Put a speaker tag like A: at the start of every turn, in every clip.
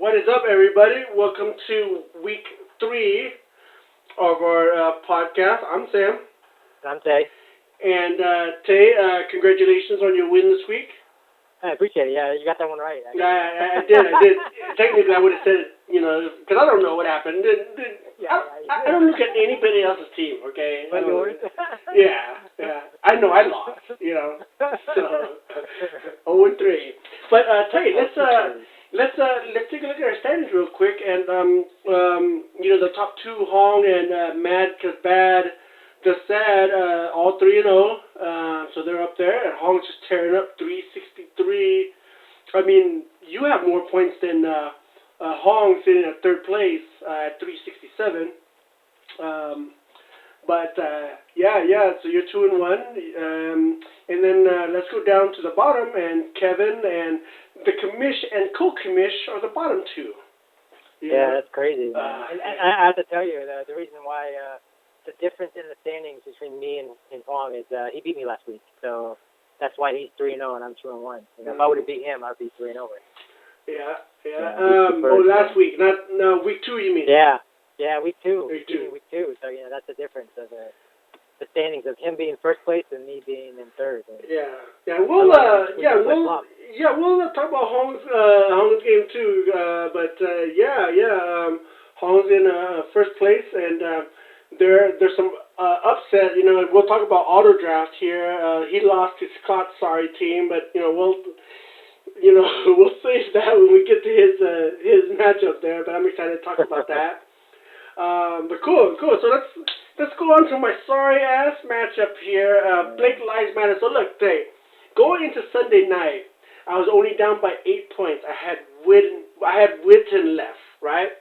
A: What is up, everybody? Welcome to week 3 of our podcast. I'm Sam.
B: I'm Tay.
A: And Tay, congratulations on your win this week.
B: I appreciate it. Yeah, you got that one right.
A: Yeah, I did. Technically, I would have said it, because I don't know what happened. I don't look at anybody else's team, okay?
B: But yours?
A: Yeah. I know I lost, So, 0-3. But Tay, let's take a look at our standings real quick, and the top two, Hong and Mad Kasbad, the Sad, all 3-0, so they're up there, and Hong's just tearing up 363. I mean, you have more points than Hong, sitting at third place at 367. So you're 2-1, and then let's go down to the bottom, and Kevin and the commish and co-commish are the bottom two.
B: Yeah, that's crazy. And I have to tell you, the reason why the difference in the standings between me and Hong is he beat me last week, so that's why he's 3-0 and I'm 2-1. If I would have beat him, I'd be 3-0.
A: Yeah. Last week, no, week 2, you mean?
B: Yeah, week two.
A: Week two.
B: So that's the difference of the standings of him being first place and me being in third.
A: We'll talk about Hong's game too. Hong's in first place, and there's some upset. We'll talk about auto draft here. He lost to Scott's sorry team, but we'll save that when we get to his matchup there. But I'm excited to talk about that. But cool. So let's go on to my sorry ass matchup here. Blake Lives Matter. So look, going into Sunday night, I was only down by 8 points. I had Witten left, right?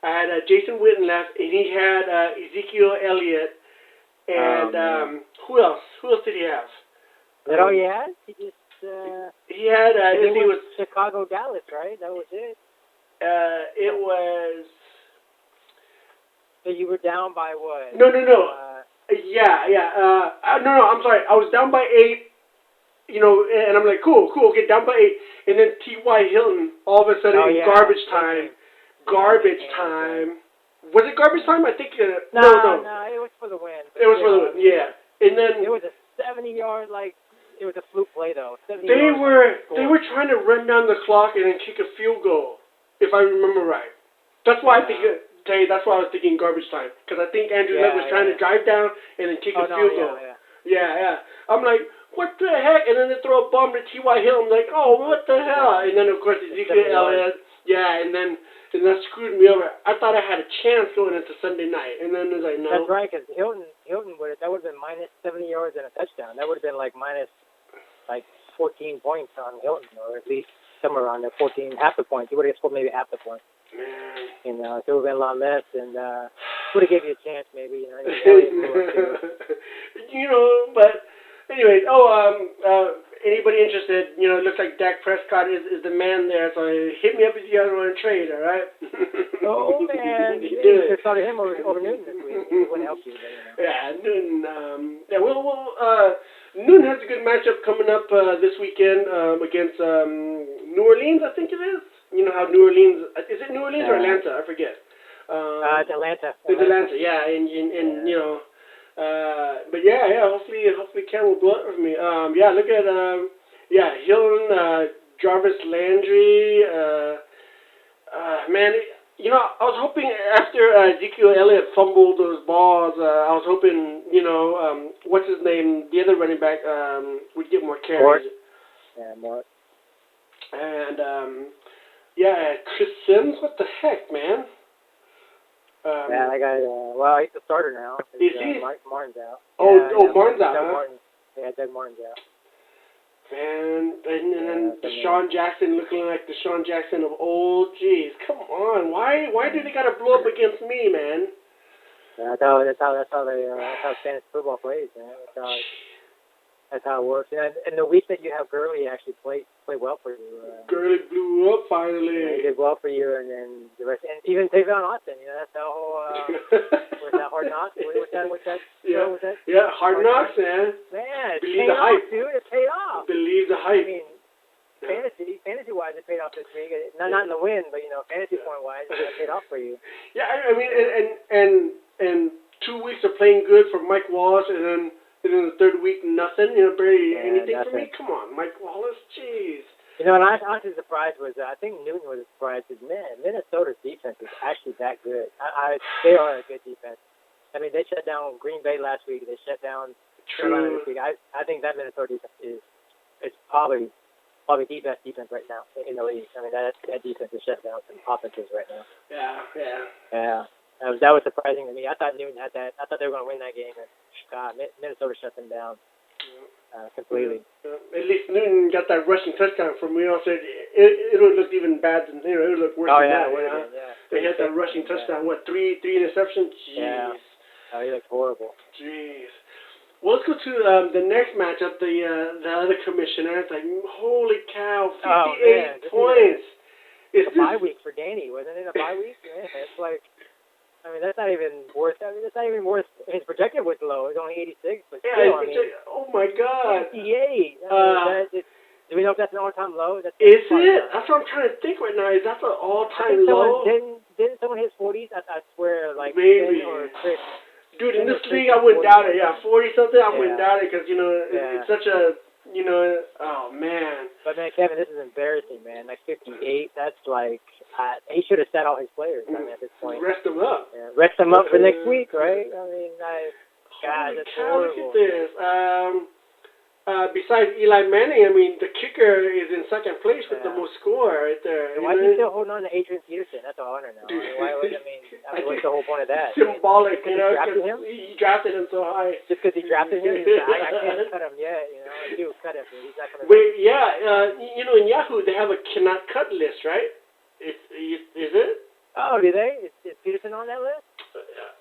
A: I had Jason Witten left, and he had Ezekiel Elliott, and who else? Who else did he have?
B: Is that all he had?
A: He had.
B: It was Chicago, Dallas, right? That was it.
A: It was.
B: So you were down by what?
A: No. No, I'm sorry. I was down by 8. And I'm like, cool, okay, down by 8. And then T.Y. Hilton, all of a sudden, garbage time. Was it garbage time? I think. No,
B: it was for the win.
A: It was for the win, yeah. And then
B: it was a 70-yard, it was a fluke play though.
A: They were trying to run down the clock and then kick a field goal, if I remember right. That's why I think. That's why I was thinking garbage time, because I think Andrew Luck was trying to drive down and then kick a field goal. Yeah. I'm like, what the heck? And then they throw a bomb to T.Y. Hill. I'm like, oh, what the hell? And then of course Ezekiel Elliott. And then that screwed me over. I thought I had a chance going into Sunday night, and then it was like, no.
B: That's right, because Hilton would have been minus 70 yards and a touchdown. That would have been minus 14 points on Hilton, or at least somewhere around there, 14, half the points. He would have scored maybe half the points.
A: Man.
B: So it would have been a lot less, and would have gave you a chance, maybe.
A: But anyways, anybody interested? It looks like Dak Prescott is the man there. So hit me up if you guys want to trade. All right.
B: Oh man, you should have started him over Newton this week. It wouldn't help you.
A: Yeah, Newton. Newton has a good matchup coming up this weekend against New Orleans, I think it is. You know how New Orleans, is it New Orleans or Atlanta? I forget.
B: It's Atlanta.
A: It's Atlanta, yeah. But hopefully Cam will blow it for me. Look at, Hilton, Jarvis Landry, man, I was hoping after Ezekiel Elliott fumbled those balls, I was hoping, what's his name, the other running back, would get more carries.
B: Mort.
A: And, Chris Sims, what the heck, man?
B: That guy, he's the starter now.
A: Is he?
B: Martin's out.
A: Martin's out,
B: Doug
A: huh?
B: Martin. Yeah, Doug Martin's out.
A: Man, and then Deshaun Jackson looking like Deshaun Jackson of old. Jeez, come on. Why do they gotta blow up against me, man?
B: That's how fantasy football plays, man. That's how it works. And the week that you have Gurley actually play well for you.
A: Gurley blew up finally.
B: He did well for you, and then the rest, and even Tavon Austin. That's how. Was that Hard Knocks? What's that?
A: Yeah, Hard Knocks, man.
B: Man,
A: believe the hype,
B: dude. It paid off.
A: Believe the hype.
B: I mean, fantasy-wise, it paid off this week. Not in the win, but fantasy point-wise, it paid off for you.
A: Yeah, I mean, and 2 weeks of playing good for Mike Wallace, and then the third week nothing. Barely anything for me. Come on, Mike Wallace, jeez.
B: And I was surprised was I think Newton was surprised because Minnesota's defense is actually that good. They are a good defense. I mean, they shut down Green Bay last week. They shut down Carolina this week. I think that Minnesota defense is probably the best defense right now in the league. I mean, that defense is shut down some offenses right now. Yeah. That was surprising to me. I thought Newton had that. I thought they were going to win that game, and Minnesota shut them down completely.
A: At least Newton got that rushing touchdown from me. So it would look even bad than it would look worse than that. They had that rushing touchdown. What, three interceptions? Jeez.
B: Yeah. Oh, he looked horrible.
A: Jeez. Well, let's go to the next matchup. The other commissioner. It's like, holy cow, 58 points.
B: It's a bye week for Danny, wasn't it? A bye week? Yeah, it's like, I mean, that's not even worth. His projected was low. It was only 86, but still,
A: oh my God.
B: 58. Do we know if that's an all-time low?
A: Is it? That's what I'm trying to think right now. Is that an all-time low?
B: Didn't someone hit 40s? I swear, like
A: maybe.
B: Or Chris.
A: Dude, in this league, I wouldn't doubt it. Yeah, 40-something, I wouldn't doubt it because, it's such a, oh, man.
B: But, man, Kevin, this is embarrassing, man. Like, 58, that's like, he should have sat all his players, I mean, at this point.
A: Rest them up.
B: Yeah, rest them up for next week, right? I mean, God, that's
A: Look
B: horrible.
A: at this. Besides Eli Manning, I mean, the kicker is in second place with the most score right there.
B: Why is he still holding on to Adrian Peterson? That's all I want to know. What's the whole point of that?
A: Symbolic, because
B: he
A: drafted him so high.
B: Just because he drafted him? I can't cut him yet, I do cut him, but he's not going to...
A: Wait, in Yahoo, they have a cannot cut list, right? Is it?
B: Oh, do they? Is Peterson on that list?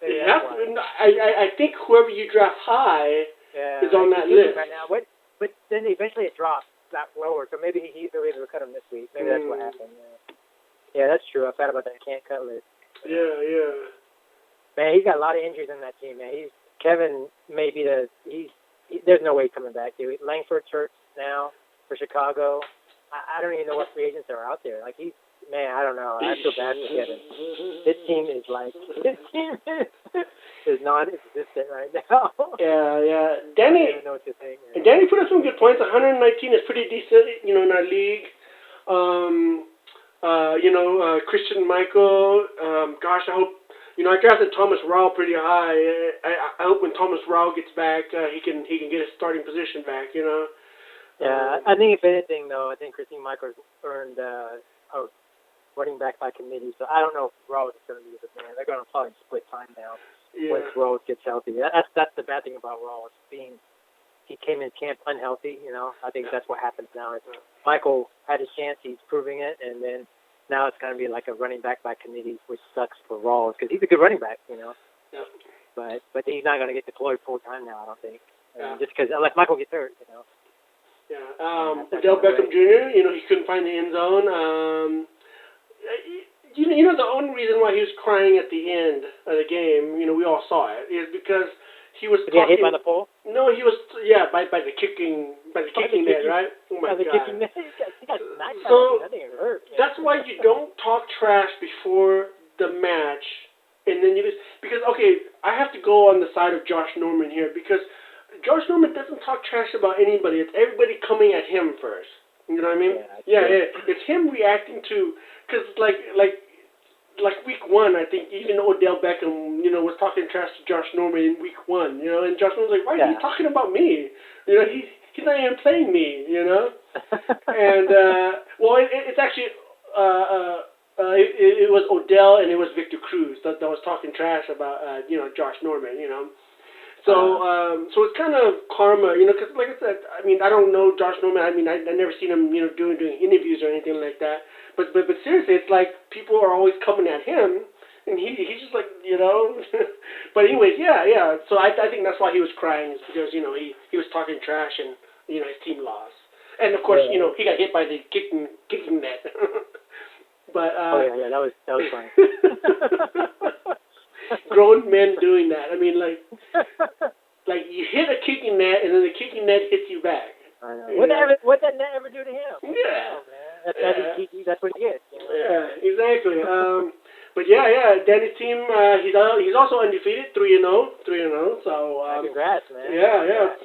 A: I think whoever you draft high is on that list.
B: Right now. But then eventually it drops that lower, so maybe he's able to cut him this week. Maybe that's what happened. Yeah, that's true. I forgot about that can't cut list.
A: Yeah.
B: Man, he's got a lot of injuries on that team, man. Kevin may be there's no way he's coming back, dude. Langford's hurt now for Chicago. I don't even know what free agents are out there. Like, man, I don't know. I feel bad for Kevin. This team is is non-existent right now.
A: Yeah. Danny,
B: I don't know what to think.
A: Danny put up some good points. 119 is pretty decent, in our league. Christian Michael. Gosh, I hope. I drafted Thomas Rowell pretty high. I hope when Thomas Rowell gets back, he can get his starting position back.
B: Yeah, I think if anything, though, I think Christian Michael's earned a running back by committee. So I don't know if Rowell is going to be the man. They're going to probably split time now once Rowell gets healthy. That's the bad thing about Rowell. He came in camp unhealthy. I think that's what happens now. Michael had his chance. He's proving it, and then now it's going to be like a running back by committee, which sucks for Rawls because he's a good running back.
A: Yeah.
B: But he's not going to get deployed full time now. I don't think. Just because unless Michael gets hurt.
A: Yeah. Odell Beckham Jr. He couldn't find the end zone. The only reason why he was crying at the end of the game, we all saw it, is because he was
B: talking. Did he get hit by the pole?
A: No, he was by the kicking net, right? Oh my God.
B: Kicking net. He got smacked.
A: So
B: I think it hurt.
A: That's why you don't talk trash before the match, and then because I have to go on the side of Josh Norman here because Josh Norman doesn't talk trash about anybody. It's everybody coming at him first. You know what I mean? Yeah. It's him reacting to, because like week one, I think even Odell Beckham, was talking trash to Josh Norman in week one, and Josh Norman's like, why are you talking about me? He's not even playing me, And it's actually it was Odell and it was Victor Cruz that was talking trash about Josh Norman, So it's kind of karma, because like I said, I mean, I don't know Josh Norman. I mean, I never seen him, doing interviews or anything like that. But seriously, it's like people are always coming at him, and he's just like, But anyways, yeah. So I think that's why he was crying, is because he was talking trash and his team lost, and of course he got hit by the kicking net. But
B: that was funny.
A: Grown men doing that. I mean, like you hit a kicking net, and then the kicking net hits you back.
B: I know.
A: Yeah.
B: What that net ever do to him?
A: Yeah.
B: Oh, man. That's what he gets. You know?
A: Yeah, exactly. But yeah, Danny's team. He's also undefeated, 3-0, 3-0. So
B: congrats, man.
A: yeah.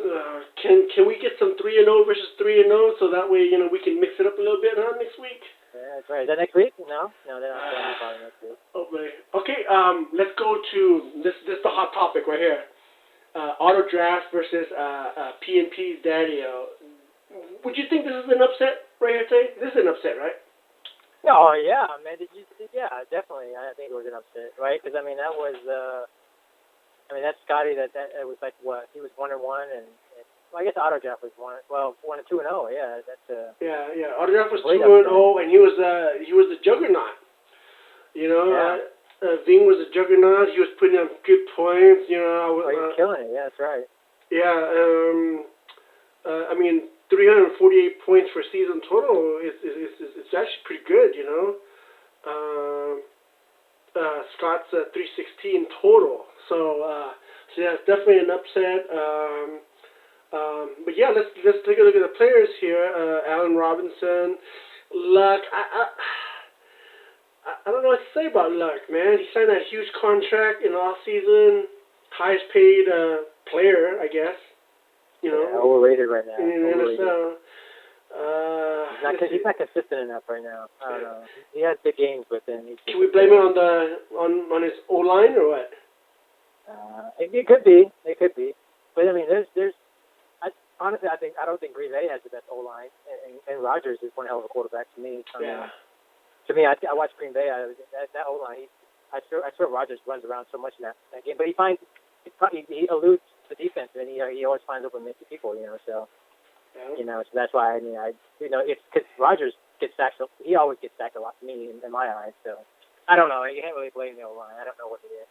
A: Can we get some 3-0 versus 3-0 so that way we can mix it up a little bit, huh? Next week.
B: Yeah, that's right. Is that next week? No, they're not playing probably next week.
A: Okay. Let's go to this. This is the hot topic right here. Auto draft versus PNP's Daddy. Would you think this is an upset right here today? This is an upset, right?
B: Oh yeah, man. Yeah, definitely. I think it was an upset, right? Because that was, that's Scotty. That it was like what he was 1-1, and well, I guess Auto Draft was 1-2-0. Yeah, that's
A: Yeah. Auto draft was 2-0,
B: upset.
A: and he was the juggernaut.
B: Yeah.
A: Ving was a juggernaut. He was putting up good points.
B: He was killing it. Yeah, that's right.
A: Yeah. 348 points for season total is actually pretty good. Scott's 316 total. So yeah, it's definitely an upset. But yeah, let's take a look at the players here. Allen Robinson, Luck. I don't know what to say about Luck, man. He signed that huge contract in the off season, highest paid player, I guess.
B: Yeah, overrated right now.
A: In the NFL.
B: He's not consistent enough right now. I don't know. He has big games, but then
A: can we blame it on his O line or what?
B: It could be. It could be. But there's. Honestly, I don't think Green Bay has the best O line, and Rodgers is one hell of a quarterback to me. To me, I watch Green Bay. That O line, I swear Rodgers runs around so much in that game, but he eludes the defense, and he always finds open people. So. So that's why it's because Rodgers gets sacked. He always gets sacked a lot to me in my eyes. So I don't know. You can't really blame the O line. I don't know what it is.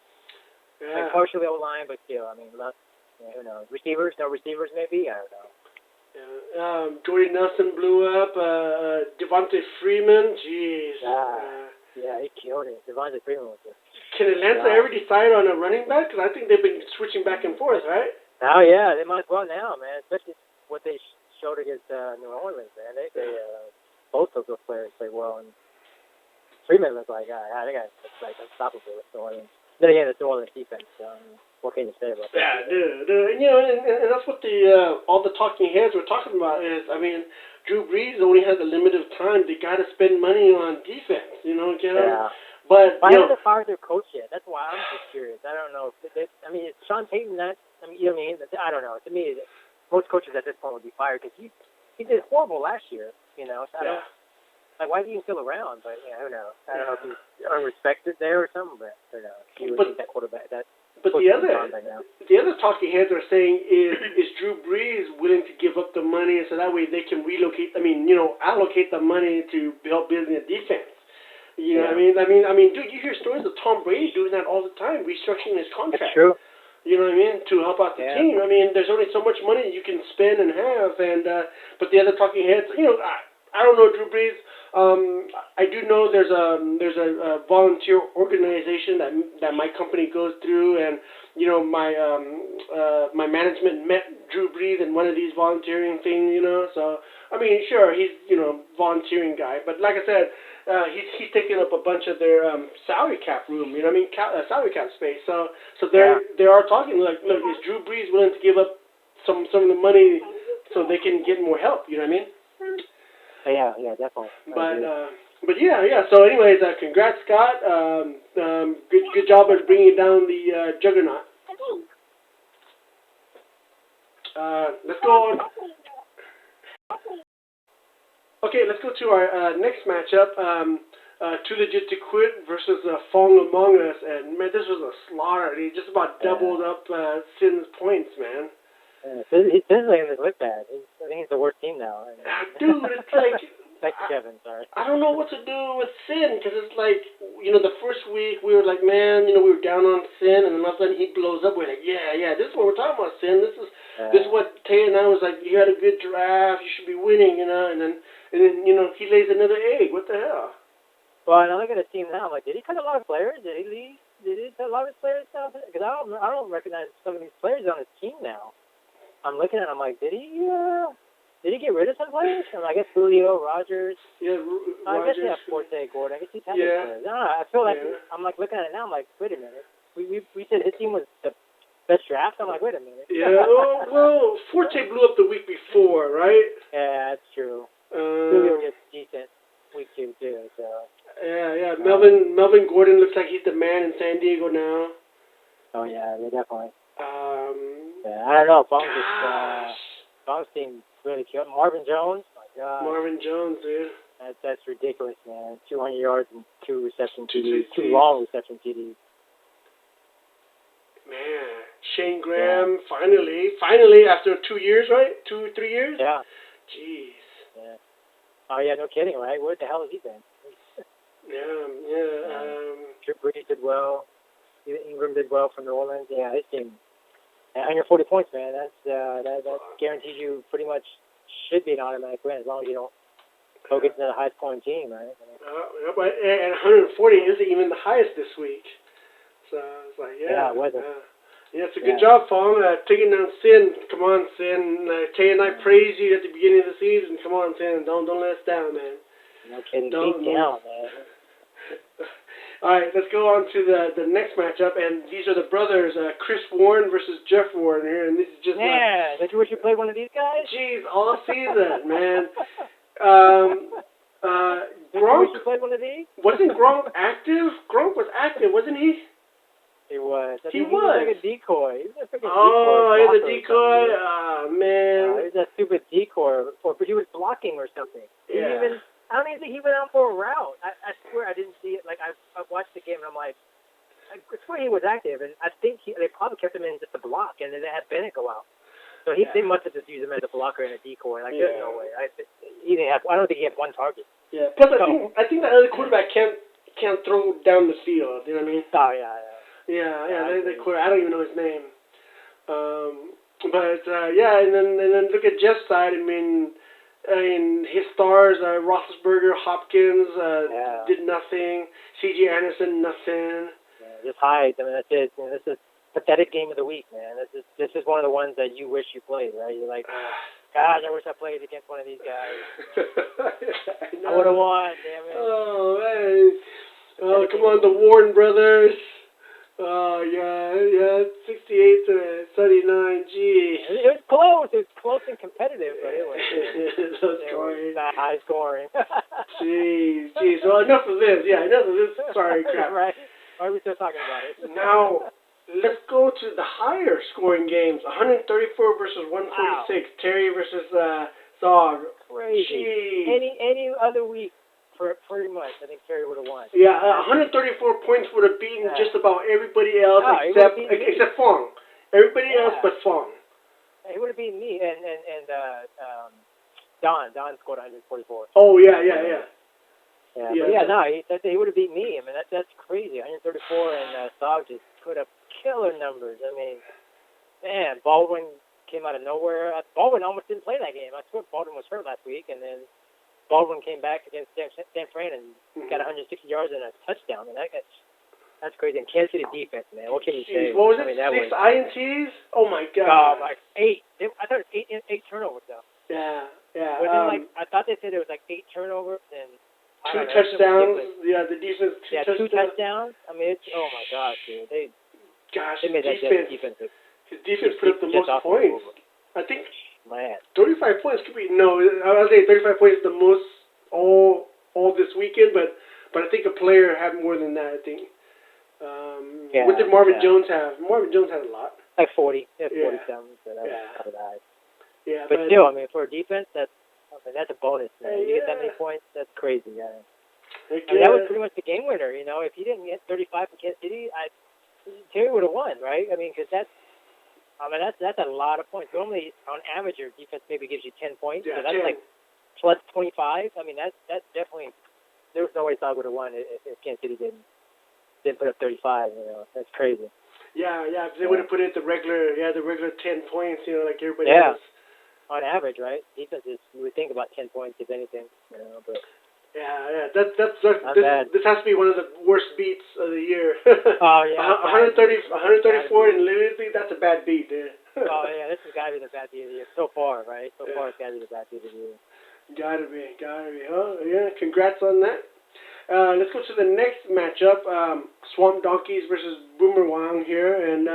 A: Yeah.
B: Partially O line, but still, Luck. Who knows? Receivers? No receivers, maybe. I don't know.
A: Yeah. Jordy Nelson blew up. Devontae Freeman. Jeez.
B: Yeah, he killed it. Devontae Freeman was it.
A: Can Atlanta ever decide on a running back? Because I think they've been switching back and forth, right?
B: Oh yeah, they might as well now, man. Especially what they showed against New Orleans, man. They both of those players played well, and Freeman was like, they got like unstoppable with New Orleans. Then again, it's New Orleans defense. What can you say about that?
A: Yeah, and that's what all the talking heads were talking about is, Drew Brees only has a limited time. They got to spend money on defense,
B: Yeah.
A: But
B: why haven't they fired their coach yet? That's why I'm just curious. I don't know. Is Sean Payton that? I don't know. To me, most coaches at this point would be fired because he did horrible last year. So I don't. Like, why is he even still around? But who knows? I don't know if he's unrespected there or something. But who knows? He would think that quarterback.
A: But the other talking heads are saying is Drew Brees willing to give up the money so that way they can relocate? Allocate the money to help building a defense. You know what I mean? Dude, you hear stories of Tom Brady doing that all the time, restructuring his contract.
B: That's true.
A: You know what I mean? To help out the team. There's only so much money you can spend and have, and but the other talking heads, I don't know Drew Brees. I do know there's a volunteer organization that my company goes through, and my management met Drew Brees in one of these volunteering things. So sure, he's volunteering guy, but like I said, he's taking up a bunch of their salary cap room. Salary cap space. So they are talking like, look, is Drew Brees willing to give up some of the money so they can get more help? You know what I mean?
B: Yeah, definitely.
A: But yeah. So, anyways, congrats, Scott. Good job of bringing down the juggernaut. Let's go on. Okay, let's go to our next matchup. Too Legit to Quit versus Fong Among Us, and man, this was a slaughter. He just about doubled up Sin's points, man.
B: He's like in his lip pad. I think he's the worst team now.
A: Dude, it's like...
B: Thanks, Kevin, sorry.
A: I don't know what to do with Sin, because it's like, the first week we were like, man, we were down on Sin, and then all of a sudden he blows up. We're like, yeah, this is what we're talking about, Sin. This is what Tay and I was like, you had a good draft, you should be winning, and then he lays another egg. What the hell?
B: Well, and I look at his team now, I'm like, did he cut a lot of players? Did he leave? Did he cut a lot of his players now? Because I don't recognize some of these players on his team now. I'm looking at him, I'm like, did he? Yeah. Did he get rid of some players? I guess Julio, Rogers.
A: Yeah,
B: I guess they
A: Rogers.
B: have Forte, Gordon. I guess he's had
A: Yeah.
B: those players. I don't know. I feel like
A: Yeah.
B: I'm like looking at it now. I'm like, wait a minute. We said his team was the best draft. I'm like, wait a minute.
A: Yeah, well, Forte blew up the week before, right?
B: Yeah, that's true. Julio gets decent week 2 too. So.
A: Yeah. Melvin Gordon looks like he's the man in San Diego now.
B: Oh yeah, definitely.
A: Um,
B: Yeah, I don't know. Bong's
A: gosh.
B: Bong's team really killed. Marvin Jones. My God.
A: Marvin Jones, dude.
B: That's ridiculous, man. 200 yards and 2 reception
A: Two
B: TDs. 2
A: TDs.
B: long reception TDs.
A: Man, Shane Graham, finally, after 2 years, right? 3 years?
B: Yeah.
A: Jeez.
B: Yeah. Oh yeah, no kidding, right? Where the hell has he been?
A: Yeah.
B: Drew Brees did well. Ingram did well for New Orleans. Yeah, his team. 140 points, man. That guarantees you pretty much should be an automatic win as long as you don't go get to the high scoring team, right?
A: And 140 isn't even the highest this week. So it's like,
B: Yeah, it wasn't.
A: Yeah, it's a good job, Fong. Taking down Sin. Come on, Sin. Tay and I praised you at the beginning of the season. Come on, Sin. Don't let us down, man.
B: No kidding. Beat down, man.
A: All right, let's go on to the next matchup, and these are the brothers, Chris Warren versus Jeff Warren here, and this is just
B: don't you wish you played one of these guys?
A: Jeez, all season, man.
B: Don't you
A: Gronk,
B: wish you played one of these?
A: wasn't Gronk active? Gronk was active, wasn't he?
B: He was.
A: He
B: was
A: was.
B: like a decoy. He was a freaking
A: Oh,
B: decoy.
A: he's a decoy? Ah, man.
B: He was a stupid decoy, or he was blocking or something.
A: Yeah.
B: I don't even think he went out for a route. I swear I didn't see it. Like, I watched the game, and I'm like, I swear he was active, and I think they probably kept him in just a block, and then they had Bennett go out. So they must have just used him as a blocker and a decoy. Like, there's no way. I don't think he had one target.
A: Yeah. Plus, I think the other quarterback can't throw down the field. You know what I mean?
B: Oh, yeah.
A: Yeah. I don't even know his name. And then look at Jeff's side. I mean, his stars, Roethlisberger, Hopkins, did nothing. C.J. Anderson, nothing.
B: Yeah, just hide. I mean, that's it. You know, this is pathetic game of the week, man. This is one of the ones that you wish you played, right? You're like, gosh, I wish I played against one of these guys. I would have won, damn it.
A: Oh, man. Oh, come on, the Warren brothers. Oh, yeah, 68 to 39, gee.
B: It was close. It was close and competitive, but it was not high scoring.
A: Jeez. Well, enough of this. Yeah, enough of this. Sorry, crap.
B: Right. Why are we still talking about it?
A: Now, let's go to the higher scoring games. 134 versus 146. Wow. Terry versus Zog.
B: Crazy.
A: Jeez.
B: Any other week, pretty much, I think Terry would have won.
A: Yeah, 134 points would have beaten just about everybody else except Fong. Everybody else but Fong.
B: He would have beaten me and Don. Don scored 144.
A: Oh yeah.
B: He would have beat me. I mean, that's crazy. 134, and Zog just put up killer numbers. I mean, man, Baldwin came out of nowhere. Baldwin almost didn't play that game. I swear Baldwin was hurt last week, and then Baldwin came back against San Fran and got 160 yards and a touchdown. I mean, that's crazy. And Kansas City defense, man. What can you say?
A: What was it? 6 INTs? Oh my God.
B: Oh, like 8. I thought it was 8 turnovers though.
A: Yeah.
B: I thought they said it was like 8 turnovers and
A: 2 touchdowns. Yeah, the defense.
B: 2 touchdowns. I mean, oh my gosh, dude. They made that defense.
A: His defense put up the most points. I think.
B: Man.
A: 35 points could be I would say 35 points is the most all this weekend, but I think a player had more than that. I think. What did Marvin Jones have? Marvin Jones had a lot.
B: Like 40. Yeah, 47. So that was high.
A: Yeah,
B: but still, I mean, for a defense, that's a bonus. Man. You get that many points, that's crazy. Yeah. That was pretty much the game winner. You know, if he didn't get 35 for Kansas City, Terry would have won, right? I mean, because that's a lot of points. Normally, on average, your defense maybe gives you 10 points.
A: Yeah,
B: so that's
A: 10.
B: like plus 25. I mean, that's definitely. There was no way Zog would have won if Kansas City didn't put up 35. You know, that's crazy.
A: Yeah. Because they would have put it the regular 10 points. You know, like everybody else.
B: On average, right? Defenses, you would think about 10 points if anything. You know, but.
A: Yeah. This has to be one of the worst beats of the year.
B: Oh yeah.
A: 134 in Louisville. That's a bad beat, dude.
B: Oh yeah, this has got to be the bad beat of the year so far, right? So far, it's got to be the bad beat of the year.
A: Gotta be. Oh, yeah, congrats on that. Let's go to the next matchup. Swamp Donkeys versus Boomer Wong here, and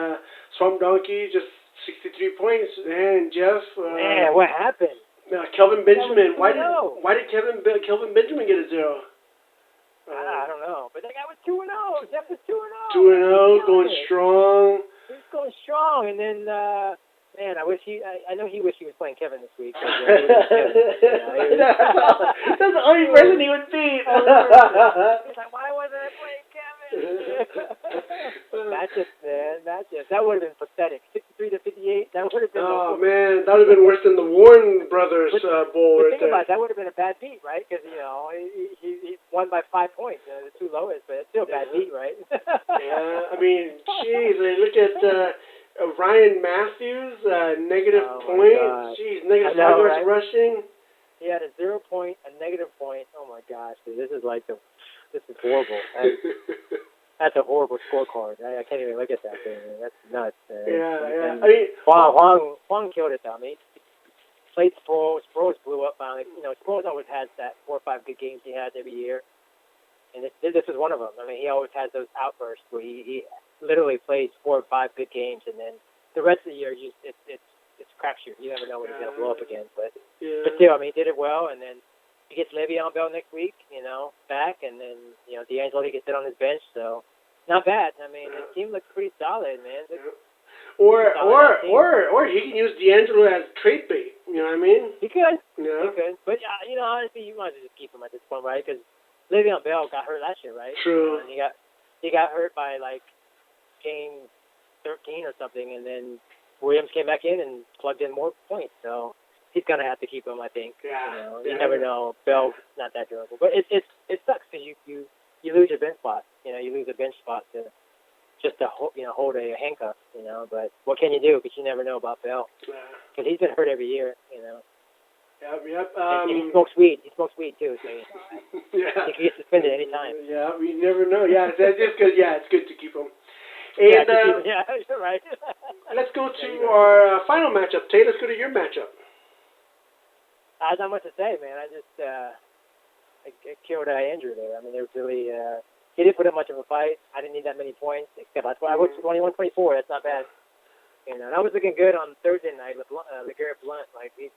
A: Swamp Donkey just 63 points. And Jeff,
B: Man, what happened?
A: Kelvin Benjamin.
B: That
A: Why did Kelvin Benjamin get a 0?
B: I don't know, but that guy was 2-0. Jeff was 2-0.
A: 2-0, going strong.
B: He was going strong, and then man, I know he wished he was playing Kevin this week.
A: That's the only person he would beat.
B: He's like, why wasn't I playing Kevin? Matchup, man, matchup. That would have been pathetic. 63-58. That would have been.
A: Oh man, that would have been worse than the Warren Brothers bowl right
B: think
A: there.
B: about it, that would have been a bad beat, right? Because he won by 5 points. The two lowest, but it's still a bad beat, right?
A: Yeah, I mean, jeez, look at Ryan Matthews, negative point.
B: God.
A: Jeez, negative 5 yards
B: right?
A: rushing.
B: He had a 0 point, a negative point. Oh my gosh, dude, this is horrible. That's a horrible scorecard. I can't even look at that thing. Man. That's nuts. Man.
A: Yeah.
B: And
A: I mean,
B: Huang killed it though. I mean, played Sproles. Sproles blew up finally. Sproles always has that 4 or 5 good games he has every year, and this is one of them. I mean, he always has those outbursts where he literally plays 4 or 5 good games, and then the rest of the year, it's crapshoot. You never know when he's gonna blow up again. But still, I mean, he did it well, and then he gets Le'Veon Bell next week, back, and then D'Angelo he gets sit on his bench, so not bad. I mean, the team looks pretty solid, man.
A: Or he can use D'Angelo as trade bait. You know what I mean?
B: He could.
A: Yeah.
B: He could. But honestly, you might as well just keep him at this point, right? Because Le'Veon Bell got hurt last year, right?
A: True.
B: And he got hurt by like game 13 or something, and then Williams came back in and plugged in more points. So he's gonna have to keep him, I think.
A: Yeah.
B: You never know. Bell's not that durable, but it sucks because you lose your bench spot. You lose a bench spot to hold a handcuff. But what can you do? Because you never know about Bell. Because he's been hurt every year.
A: Yep.
B: And he smokes weed. He smokes weed too. So
A: yeah.
B: he can get suspended any time.
A: Yeah, we never know. Yeah, that's just good. Yeah, it's good to keep him. And,
B: yeah, you're right.
A: Let's go to our final matchup. Tay, let's go to your matchup.
B: I not much to say, man. I just I killed Andrew there. I mean, there was really he didn't put up much of a fight. I didn't need that many points, except I was 21-24. That's not bad. And I was looking good on Thursday night with LeGarrette Blount. Like, he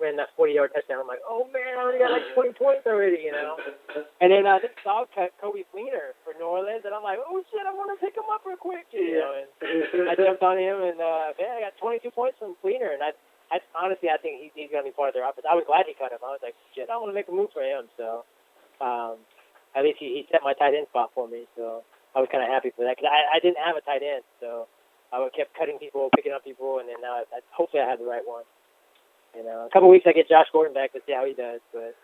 B: ran that 40-yard touchdown. I'm like, oh, man, I already got like 20 points already, And then I think Saul cut Kobe Fleener for New Orleans, and I'm like, oh, shit, I want to pick him up real quick. And I jumped on him, and I got 22 points from Fleener. And I honestly, I think he's going to be part of their offense. I was glad he cut him. I was like, shit, I want to make a move for him. So at least he set my tight end spot for me. So I was kind of happy for that because I didn't have a tight end. So I kept cutting people, picking up people, and then now hopefully I have the right one. A couple of weeks I get Josh Gordon back to see how he does. But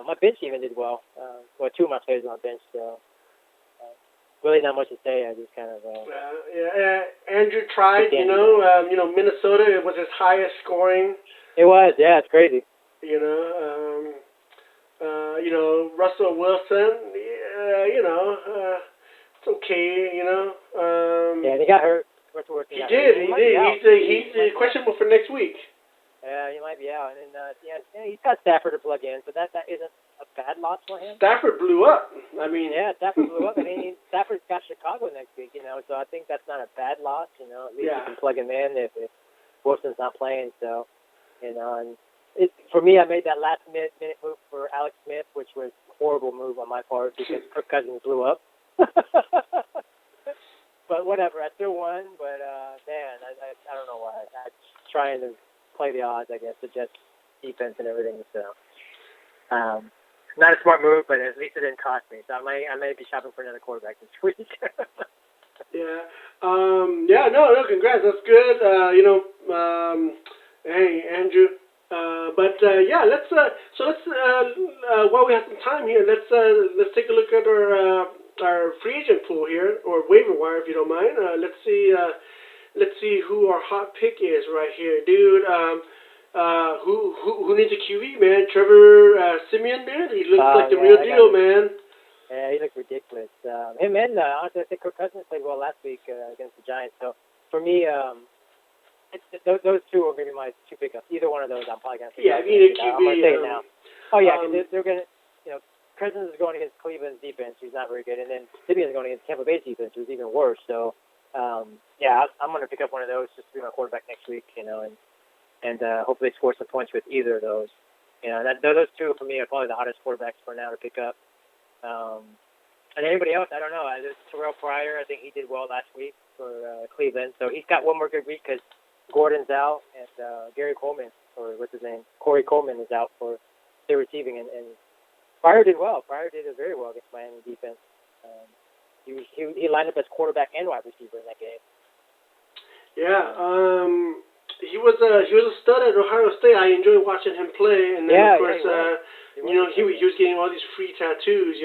B: my bench even did well. 2 of my players on my bench. So really not much to say. I just kind of.
A: Andrew tried. Minnesota. It was his highest scoring.
B: It was. Yeah, it's crazy.
A: Russell Wilson. It's okay.
B: Yeah, and he got hurt.
A: He did. He's questionable for next week.
B: Yeah, he might be out. And then, he's got Stafford to plug in, but that isn't a bad loss for him.
A: Stafford blew up. I mean,
B: Stafford blew up. I mean, Stafford's got Chicago next week, so I think that's not a bad loss. At least you can plug him in if Wilson's not playing. So, and for me, I made that last minute move for Alex Smith, which was a horrible move on my part because Kirk Cousins blew up. But whatever, I still won. But man, I don't know why. I'm trying to play the odds, I guess, the Jets defense and everything. So, not a smart move, but at least it didn't cost me. So I may be shopping for another quarterback this week.
A: No, congrats. That's good. Hey, Andrew. Let's while we have some time here, let's take a look at our free agent pool here, or waiver wire, if you don't mind. Let's see who our hot pick is right here, dude. Who needs a QB, man? Trevor Siemian, man. He looks like the real deal, man.
B: Yeah, he looks ridiculous. Him and honestly, I think Kirk Cousins played well last week against the Giants. So for me, those two are going to be my two pickups. Either one of those, I'm probably going to pick
A: Yeah,
B: up.
A: either
B: I'm going to say it now. Oh, yeah, because they're going to, Cousins is going against Cleveland's defense, who's not very good, and then Simeon's going against Tampa Bay's defense, who's even worse. So, I'm going to pick up one of those just to be my quarterback next week, and hopefully score some points with either of those. Those two for me are probably the hottest quarterbacks for now to pick up. And anybody else, I don't know. There's Terrell Pryor. I think he did well last week for Cleveland. So he's got one more good week because Gordon's out and Gary Coleman, or what's his name, Corey Coleman is out for their receiving. And Pryor did well. Pryor did very well against Miami defense. He lined up as quarterback and wide receiver in that game.
A: Yeah. He was a stud at Ohio State. I enjoyed watching him play. And then of course, he was getting all these free tattoos.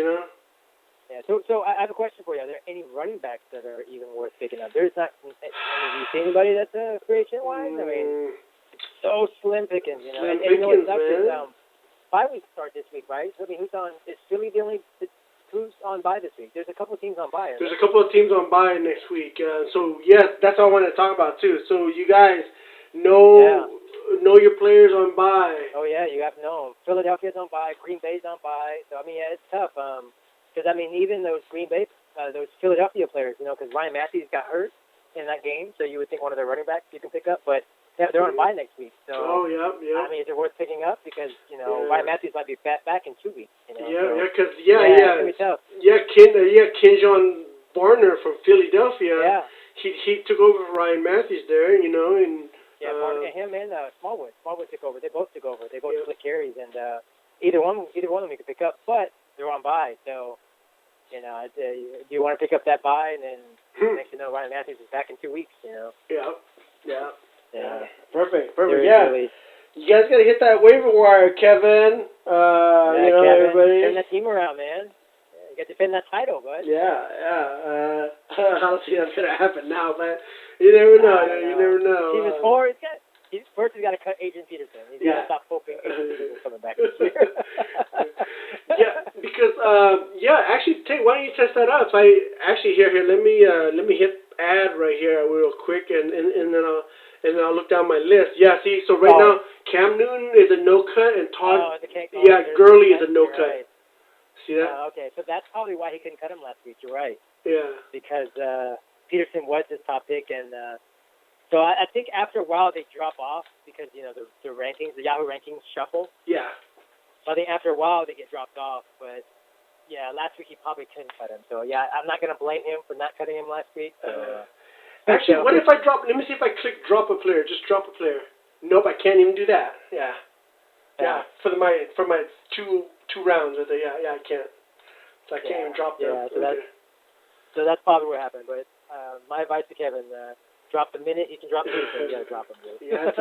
B: Yeah, so I have a question for you. Are there any running backs that are even worth picking up? There's not. Do you see anybody that's a free agent wise? I mean, so slim pickings,
A: Slim
B: and
A: pickings,
B: man. Bye week start this week, right? So, I mean, who's on? Is Philly the only? Who's on bye this week? There's a couple of teams on bye.
A: There's a couple of teams on bye next week. So yes, that's all I wanted to talk about too. So you guys know your players on bye.
B: Oh yeah, you have to know. Philadelphia's on bye. Green Bay's on bye. So I mean, yeah, it's tough. Because, I mean, even those Green Bay, those Philadelphia players, because Ryan Matthews got hurt in that game, so you would think one of their running backs you can pick up, but they're on bye next week. So,
A: yeah.
B: I mean, is it worth picking up? Because, Ryan Matthews might be back in 2 weeks.
A: It's gonna be tough. Kenjon Barner from Philadelphia.
B: Yeah.
A: He took over for Ryan Matthews there, and
B: him and Smallwood. Smallwood took over. They both took over. They both split carries, and either one of them you can pick up, but they're on bye, so do you want to pick up that bye, and then next Ryan Matthews is back in 2 weeks,
A: Yeah. Perfect.
B: Really,
A: yeah.
B: Really,
A: you guys gotta hit that waiver wire, Kevin.
B: Kevin,
A: everybody.
B: turn that team around, man. You got to defend that title, bud.
A: Yeah. I don't see that's gonna happen now, but you never know. You never know.
B: Team is four. First, he's got to cut Adrian Peterson. He's got to stop hoping Adrian Peterson's coming back this year.
A: Because actually, why don't you test that out? So I actually here. Let me hit add right here real quick, and then I'll look down my list. Yeah, see, so right now Cam Newton is a no cut, and Todd Gurley is a no cut.
B: Right.
A: See that?
B: Okay, so that's probably why he couldn't cut him last week. You're right.
A: Yeah.
B: Because Peterson was his top pick, and so I think after a while they drop off because the rankings, the Yahoo rankings shuffle.
A: Yeah.
B: So I think after a while they get dropped off, but last week he probably couldn't cut him. So I'm not gonna blame him for not cutting him last week. So,
A: actually, what if I drop? Let me see if I click drop a player. Just drop a player. Nope, I can't even do that. Yeah. For my two rounds with it. Yeah, I can't. So I can't even drop them.
B: Yeah. So that's probably what happened. But my advice to Kevin. Drop the minute you can drop him, you gotta drop him. Dude.
A: Yeah,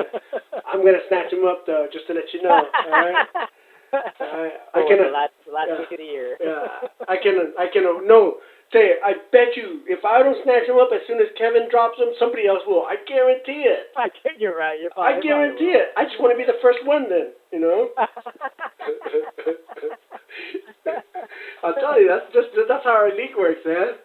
A: I'm gonna snatch him up though, just to let you know. All right. I can.
B: The last week of the year.
A: Yeah, I can. No, say I bet you if I don't snatch him up as soon as Kevin drops him, somebody else will. I guarantee it.
B: You're right.
A: I guarantee it. I just want to be the first one then. I'll tell you, that's how our league works, man.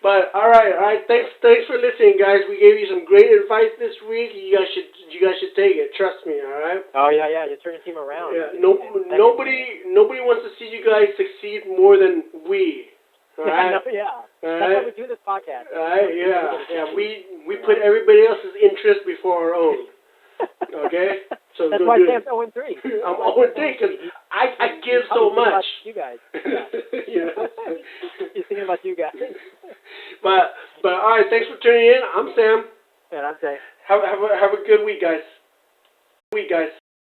A: But all right. Thanks for listening, guys. We gave you some great advice this week. You guys should take it. Trust me. All right.
B: Oh yeah. You turn the team around.
A: Yeah. Nobody wants to see you guys succeed more than we. All right.
B: That's why we do this podcast.
A: All right. Yeah. We put everybody else's interest before our own. Okay. So
B: that's why Sam's 0-3.
A: I'm 0-3 because I give so much.
B: You guys.
A: Yeah.
B: He's thinking about you guys.
A: But all right. Thanks for tuning in. I'm Sam.
B: And I'm Jay.
A: Have a good week, guys.